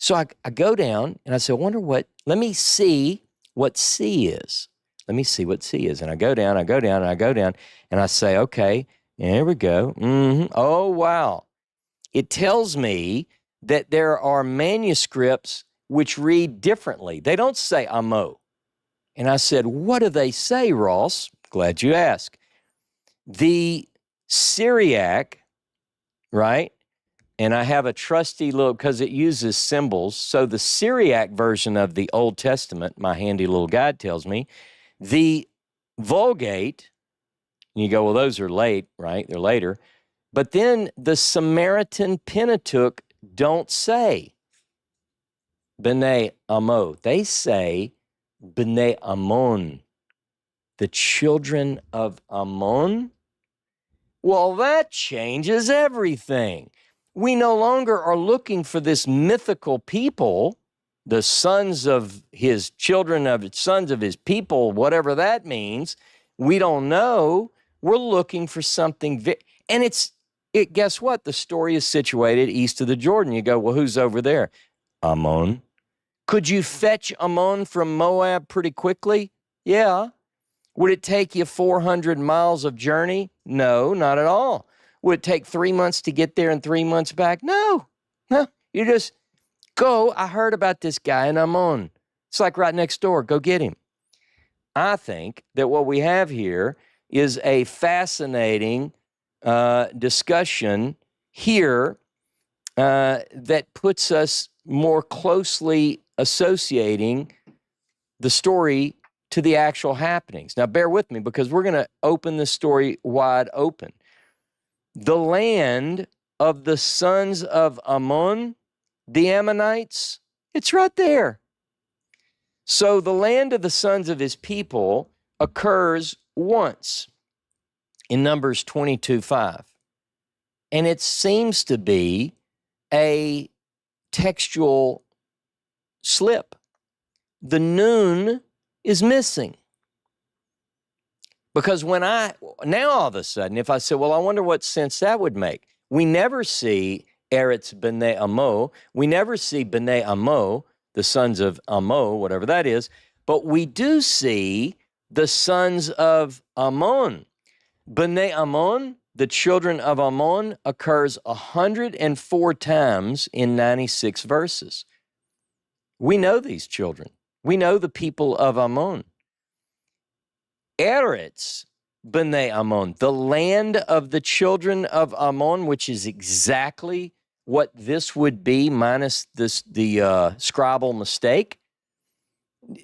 So I go down and I say, I wonder let me see what C is. Let me see what C is. And I go down, and I say, okay, there we go. Oh, wow. It tells me that there are manuscripts which read differently. They don't say Amo. And I said, what do they say, Ross? Glad you asked. The Syriac, right? And I have a trusty little, because it uses symbols. So the Syriac version of the Old Testament, my handy little guide tells me, the Vulgate, and you go, well, those are late, right? They're later. But then the Samaritan Pentateuch don't say B'nai Amo. They say B'nai Ammon, the children of Ammon. Well, that changes everything. We no longer are looking for this mythical people, the sons of his children, of sons of his people, whatever that means. We don't know. We're looking for something. And guess what? The story is situated east of the Jordan. You go, well, who's over there? Ammon. Could you fetch Ammon from Moab pretty quickly? Yeah. Would it take you 400 miles of journey? No, not at all. Would it take 3 months to get there and 3 months back? No. You just go. I heard about this guy and I'm on. It's like right next door. Go get him. I think that what we have here is a fascinating discussion here that puts us more closely associating the story to the actual happenings. Now, bear with me because we're going to open this story wide open. The land of the sons of Ammon, the Ammonites, it's right there. So the land of the sons of his people occurs once in Numbers 22:5. And it seems to be a textual slip. The noon is missing. Because now all of a sudden, if I say, well, I wonder what sense that would make. We never see Eretz b'nei Amo. We never see b'nei Amo, the sons of Amo, whatever that is. But we do see the sons of Ammon. B'nei Ammon, the children of Ammon, occurs 104 times in 96 verses. We know these children. We know the people of Ammon. Eretz b'nei Ammon, the land of the children of Ammon, which is exactly what this would be minus the scribal mistake.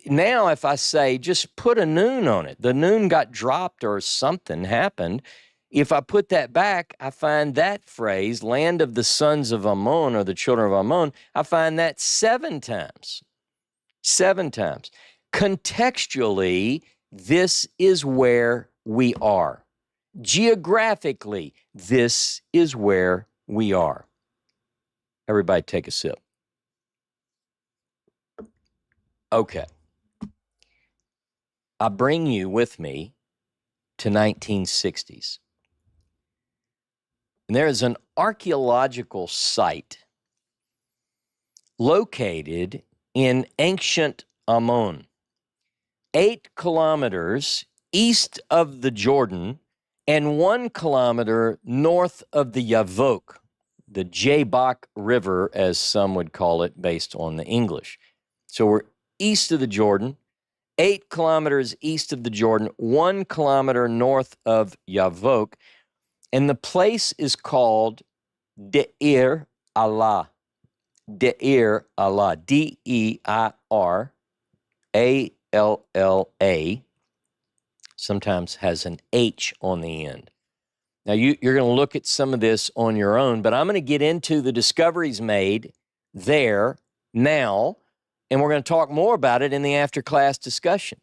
Now, if I say just put a noon on it, the noon got dropped or something happened. If I put that back, I find that phrase, land of the sons of Ammon or the children of Ammon, I find that 7 times. 7 times. Contextually, this is where we are. Geographically, this is where we are. Everybody take a sip. Okay. I bring you with me to 1960s. And there is an archaeological site located in ancient Ammon, 8 kilometers east of the Jordan and 1 kilometer north of the Yavok, the Jabbok River, as some would call it based on the English. So we're east of the Jordan, 8 kilometers east of the Jordan, 1 kilometer north of Yavok, and the place is called Deir Allah. Deir Allah, Deiralla, sometimes has an H on the end. Now, you're going to look at some of this on your own, but I'm going to get into the discoveries made there now, and we're going to talk more about it in the after-class discussion.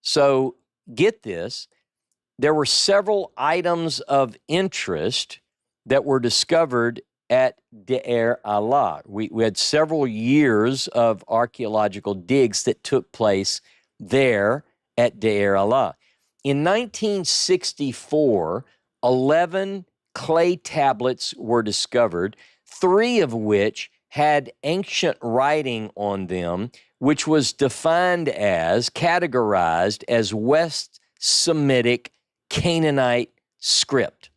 So get this. There were several items of interest that were discovered at Deir Allah. We had several years of archaeological digs that took place there at Deir Allah. In 1964, 11 clay tablets were discovered, 3 of which had ancient writing on them, which was categorized as West Semitic Canaanite script.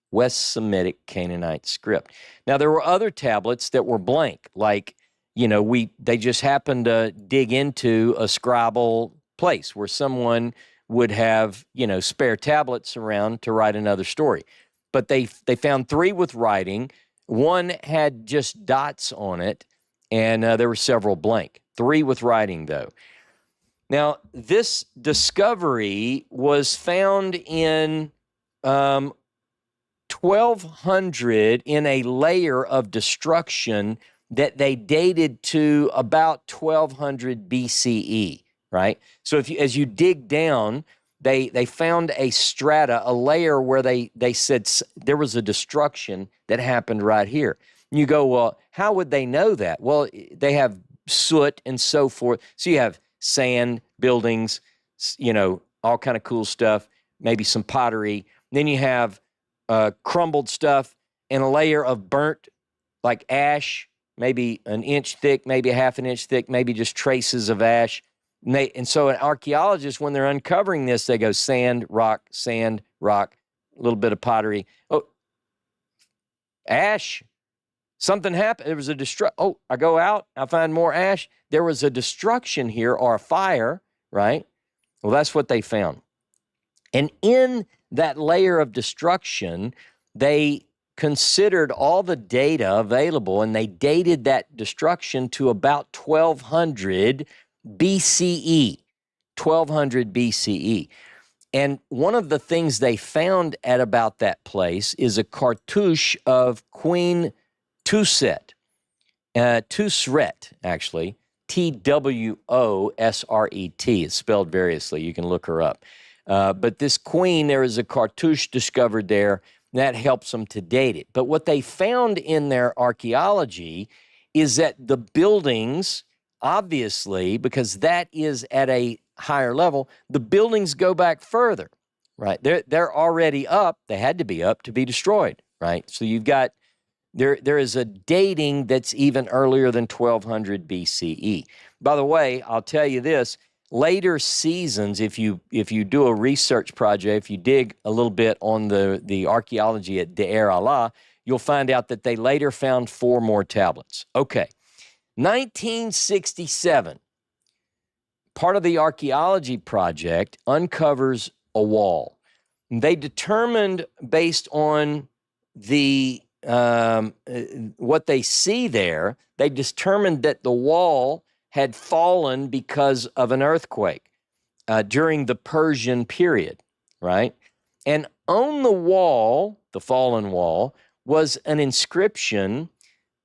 West Semitic Canaanite script. Now, there were other tablets that were blank, like, they just happened to dig into a scribal place where someone would have, spare tablets around to write another story. But they found 3 with writing. 1 had just dots on it, and there were several blank. 3 with writing, though. Now, this discovery was found in 1200 in a layer of destruction that they dated to about 1200 BCE, right? So as you dig down, they found a strata, a layer where they said there was a destruction that happened right here. And you go, well, how would they know that? Well, they have soot and so forth. So you have sand, buildings, all kind of cool stuff, maybe some pottery. Then you have crumbled stuff and a layer of burnt, like ash, maybe an inch thick, maybe a half an inch thick, maybe just traces of ash. And so an archaeologist, when they're uncovering this, they go sand, rock, a little bit of pottery. Oh, ash. Something happened. There was a Oh, I go out, I find more ash. There was a destruction here or a fire, right? Well, that's what they found. And in that layer of destruction, they considered all the data available, and they dated that destruction to about 1200 BCE. 1200 BCE. And one of the things they found at about that place is a cartouche of Queen Tusret, actually, Twosret. It's spelled variously. You can look her up. But this queen, there is a cartouche discovered there, and that helps them to date it. But what they found in their archaeology is that the buildings, obviously, because that is at a higher level, the buildings go back further, right? They're already up. They had to be up to be destroyed, right? So you've got, there is a dating that's even earlier than 1200 BCE. By the way, I'll tell you this, later seasons, if you do a research project, if you dig a little bit on the archaeology at Deir Allah, you'll find out that they later found 4 more tablets. Okay, 1967, part of the archaeology project uncovers a wall. They determined, based on the what they see there, they determined that the wall had fallen because of an earthquake during the Persian period, right? And on the wall, the fallen wall, was an inscription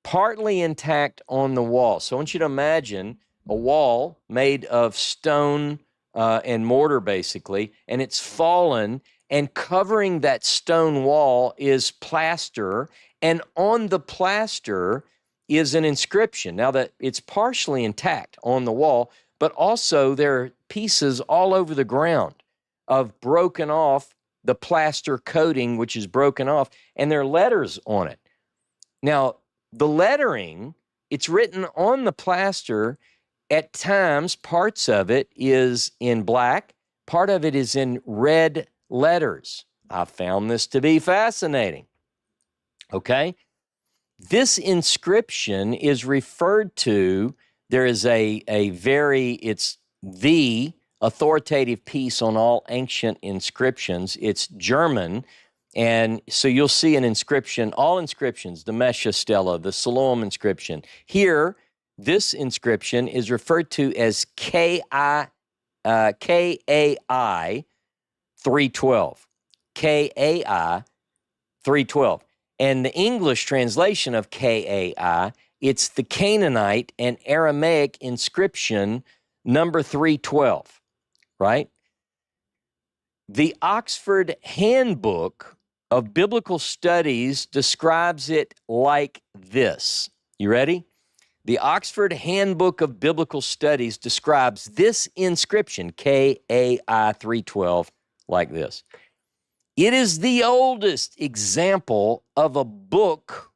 partly intact on the wall. So I want you to imagine a wall made of stone and mortar, basically, and it's fallen, and covering that stone wall is plaster, and on the plaster is an inscription. Now, that it's partially intact on the wall, but also there are pieces all over the ground of broken off the plaster coating, which is broken off, and there are letters on it. Now, the lettering, it's written on the plaster. At times, parts of it is in black, part of it is in red letters. I found this to be fascinating. Okay? This inscription is referred to, there is it's the authoritative piece on all ancient inscriptions. It's German, and so you'll see an inscription, all inscriptions, the Mesha Stela, the Siloam inscription. Here, this inscription is referred to as KAI 312. KAI 312. And the English translation of KAI, it's the Canaanite and Aramaic inscription number 312, right? The Oxford Handbook of Biblical Studies describes it like this. You ready? The Oxford Handbook of Biblical Studies describes this inscription, KAI 312, like this. It is the oldest example of a book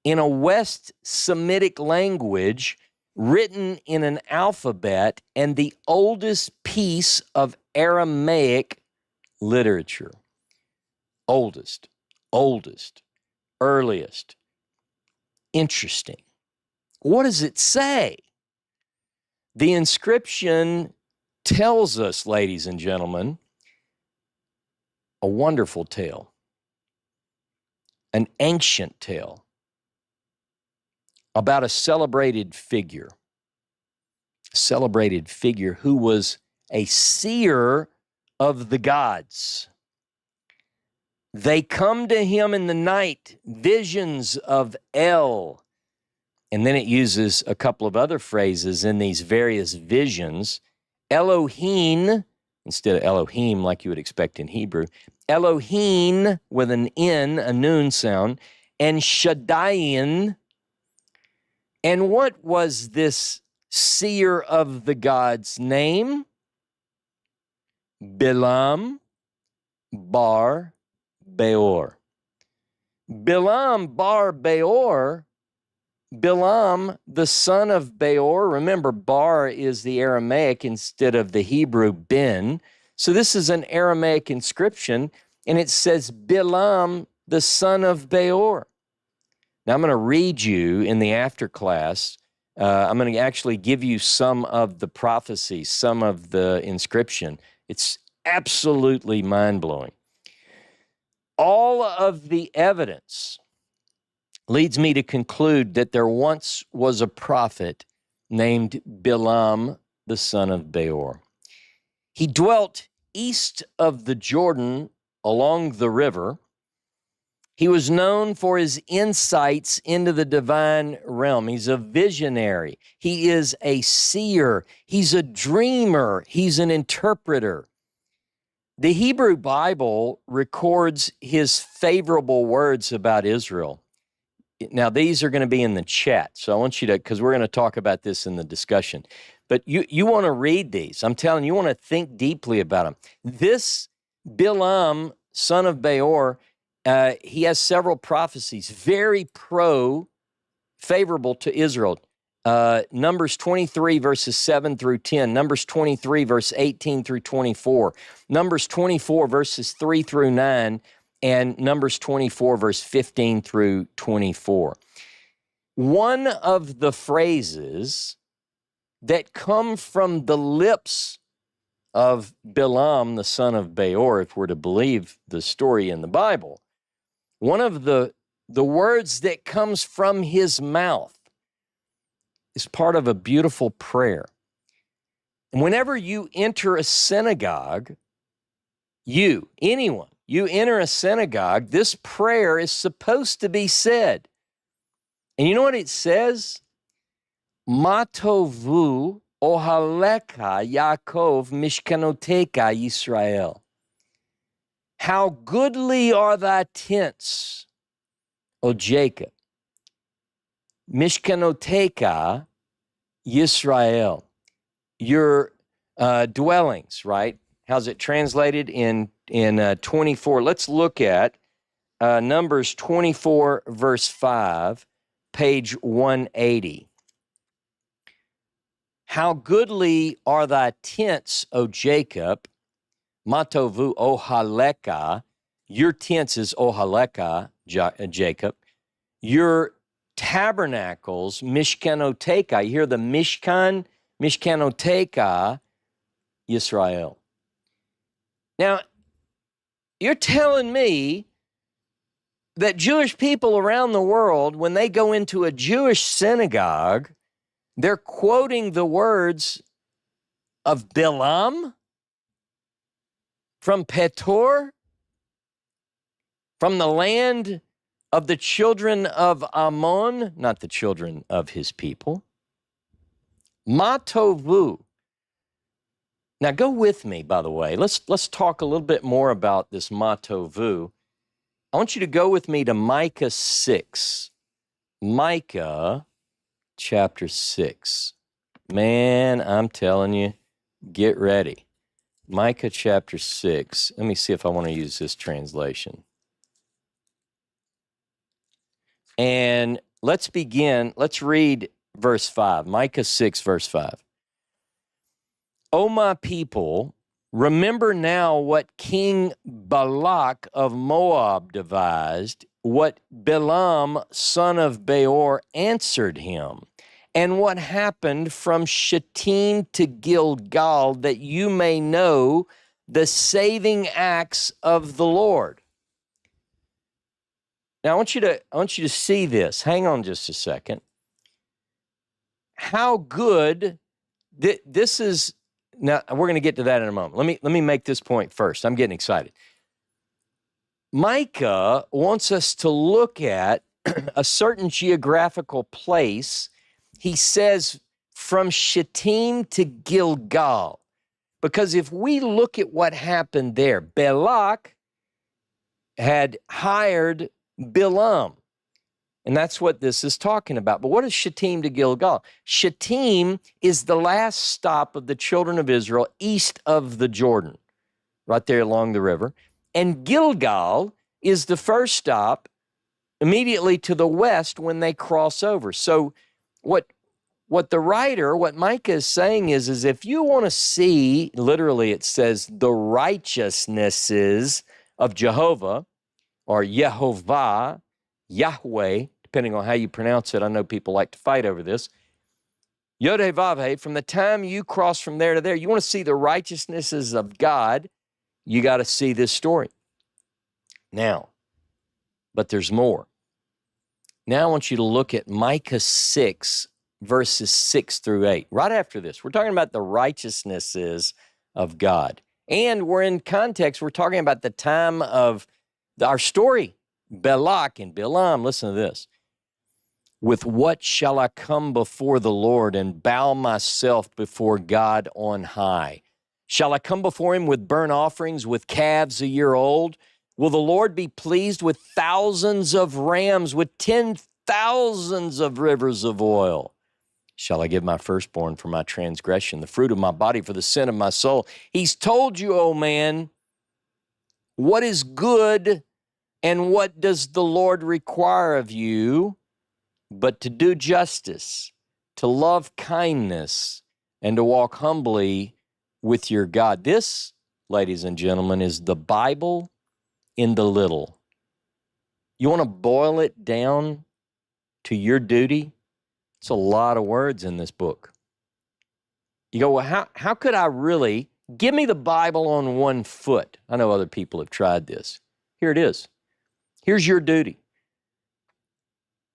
in a West Semitic language written in an alphabet and the oldest piece of Aramaic literature. Oldest, earliest. Interesting. What does it say? The inscription tells us, ladies and gentlemen, a wonderful tale, an ancient tale about a celebrated figure who was a seer of the gods. They come to him in the night, visions of El. And then it uses a couple of other phrases in these various visions. Elohim, instead of Elohim like you would expect in Hebrew, Elohim with an N, a noon sound, and Shaddaiin. And what was this seer of the gods' name? Balaam bar Beor. Balaam bar Beor, Balaam, the son of Beor. Remember, bar is the Aramaic instead of the Hebrew ben. So this is an Aramaic inscription, and it says Balaam, the son of Beor. Now, I'm going to read you in the after class. I'm going to actually give you some of the prophecy, some of the inscription. It's absolutely mind-blowing. All of the evidence leads me to conclude that there once was a prophet named Balaam, the son of Beor. He dwelt east of the Jordan along the river. He was known for his insights into the divine realm. He's a visionary. He is a seer. He's a dreamer. He's an interpreter. The Hebrew Bible records his favorable words about Israel. Now, these are going to be in the chat, so I want you to, because we're going to talk about this in the discussion. But you want to read these. I'm telling you, you want to think deeply about them. This Balaam, son of Beor, he has several prophecies, very favorable to Israel. Numbers 23, verses 7 through 10, Numbers 23, verse 18 through 24, Numbers 24, verses 3 through 9, and Numbers 24, verse 15 through 24. One of the phrases that come from the lips of Balaam, the son of Beor, if we're to believe the story in the Bible, one of the words that comes from his mouth is part of a beautiful prayer. And whenever you enter a synagogue, you enter a synagogue, this prayer is supposed to be said. And you know what it says? Matovu ohaleka Yaakov mishkanoteka Yisrael. How goodly are thy tents, O Jacob. Mishkanoteka Yisrael. Your dwellings, right? How's it translated in 24? Let's look at Numbers 24, verse 5, page 180. How goodly are thy tents, O Jacob, matovu ohaleka. Your tents is ohaleka, Jacob. Your tabernacles, mishkanoteka. You hear the mishkan, mishkanoteka, Yisrael. Now, you're telling me that Jewish people around the world, when they go into a Jewish synagogue, they're quoting the words of Balaam from Petor, from the land of the children of Ammon, not the children of his people. Matovu. Now go with me, by the way. Let's talk a little bit more about this Matovu. I want you to go with me to Micah 6. Micah chapter 6. Man, I'm telling you, get ready. Micah chapter 6. Let me see if I want to use this translation. And let's begin. Let's read verse 5. Micah 6, verse 5. O my people, remember now what King Balak of Moab devised, what Balaam, son of Beor, answered him, and what happened from Shittim to Gilgal, that you may know the saving acts of the Lord. Now, I want you to see this. Hang on just a second. How good this is. Now, we're going to get to that in a moment. Let me make this point first. I'm getting excited. Micah wants us to look at a certain geographical place. He says from Shittim to Gilgal. Because if we look at what happened there, Balak had hired Balaam. And that's what this is talking about. But what is Shittim to Gilgal? Shittim is the last stop of the children of Israel east of the Jordan, right there along the river. And Gilgal is the first stop immediately to the west when they cross over. So what the writer, what Micah is saying is if you want to see, literally it says, the righteousnesses of Jehovah, or Yehovah, Yahweh, depending on how you pronounce it. I know people like to fight over this. Yod-Heh-Vav-Heh, from the time you cross from there to there, you want to see the righteousnesses of God, you got to see this story. Now, but there's more. Now I want you to look at Micah 6, verses 6 through 8. Right after this, we're talking about the righteousnesses of God. And we're in context, we're talking about the time of our story, Balak and Balaam. Listen to this. With what shall I come before the Lord and bow myself before God on high? Shall I come before him with burnt offerings, with calves a year old? Will the Lord be pleased with thousands of rams, with 10,000s of rivers of oil? Shall I give my firstborn for my transgression, the fruit of my body for the sin of my soul? He's told you, O man, what is good and what does the Lord require of you, but to do justice, to love kindness, and to walk humbly with your God. This, ladies and gentlemen, is the Bible in the little. You want to boil it down to your duty? It's a lot of words in this book. You go, well, how could I really? Give me the Bible on one foot. I know other people have tried this. Here it is. Here's your duty.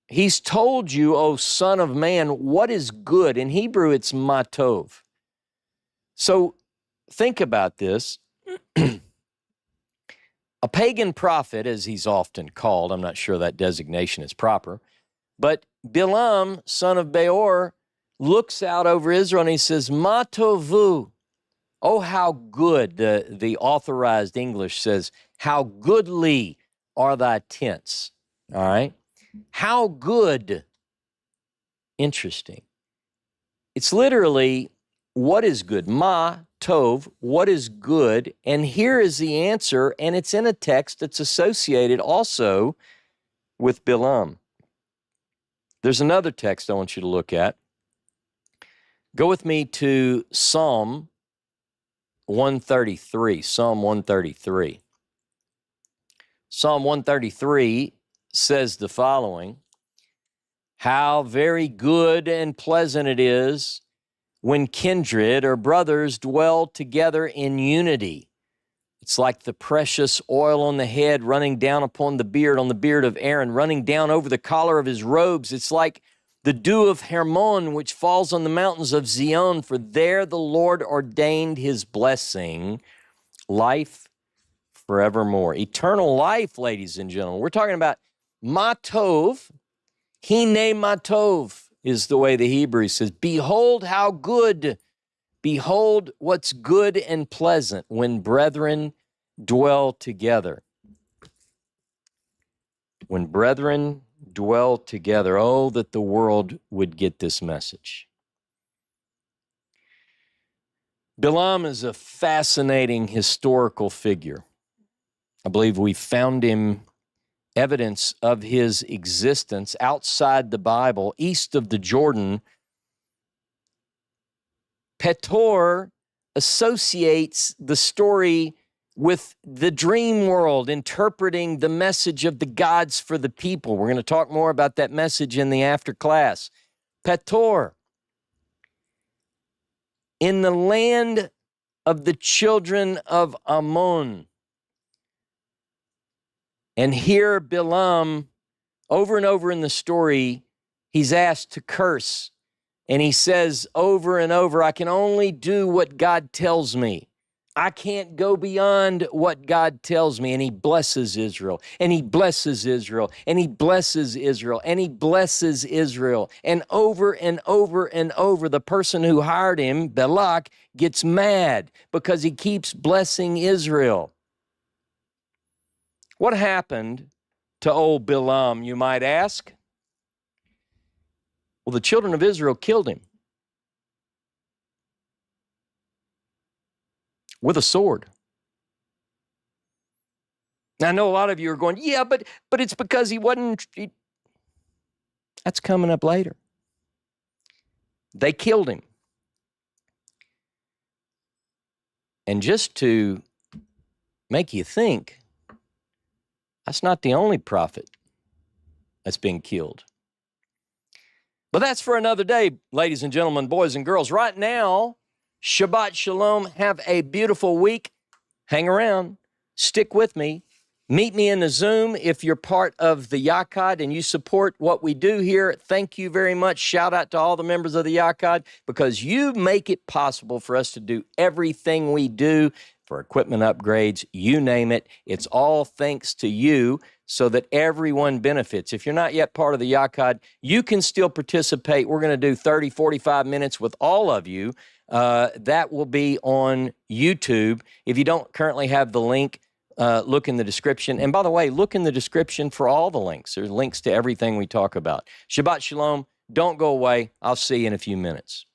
He's told you, O son of man, what is good. In Hebrew, it's matov. So think about this. A pagan prophet, as he's often called, I'm not sure that designation is proper, but Balaam, son of Beor, looks out over Israel and he says, Matovu. Oh, how good, the authorized English says, how goodly are thy tents. All right? How good. Interesting. It's literally, what is good? Ma tov, what is good? And here is the answer, and it's in a text that's associated also with Balaam. There's another text I want you to look at. Go with me to Psalm 133. Psalm 133. Psalm 133 says the following: how very good and pleasant it is when kindred or brothers dwell together in unity. It's like the precious oil on the head running down upon the beard, on the beard of Aaron, running down over the collar of his robes. It's like the dew of Hermon, which falls on the mountains of Zion, for there the Lord ordained his blessing, life forevermore. Eternal life, ladies and gentlemen. We're talking about matov. Hine matov is the way the Hebrew says. Behold how good, behold what's good and pleasant when brethren dwell together. When brethren dwell together. Oh, that the world would get this message. Balaam is a fascinating historical figure. I believe we found him, evidence of his existence outside the Bible, east of the Jordan. Petor associates the story with the dream world, interpreting the message of the gods for the people. We're going to talk more about that message in the after class. Petor, in the land of the children of Ammon. And here Balaam, over and over in the story, he's asked to curse. And he says over and over, I can only do what God tells me. I can't go beyond what God tells me. And he blesses Israel, and he blesses Israel, and he blesses Israel, and he blesses Israel. And over and over and over, the person who hired him, Balak, gets mad because he keeps blessing Israel. What happened to old Balaam, you might ask? Well, the children of Israel killed him with a sword. Now, I know a lot of you are going, yeah, but it's because he wasn't. That's coming up later. They killed him. And just to make you think, that's not the only prophet that's been killed. But that's for another day, ladies and gentlemen, boys and girls. Right now, Shabbat Shalom. Have a beautiful week. Hang around. Stick with me. Meet me in the Zoom if you're part of the Yachad and you support what we do here. Thank you very much. Shout out to all the members of the Yachad, because you make it possible for us to do everything we do, for equipment upgrades, you name it. It's all thanks to you, so that everyone benefits. If you're not yet part of the Yachad, you can still participate. We're going to do 30, 45 minutes with all of you. That will be on YouTube. If you don't currently have the link, look in the description. And by the way, look in the description for all the links. There's links to everything we talk about. Shabbat Shalom. Don't go away. I'll see you in a few minutes.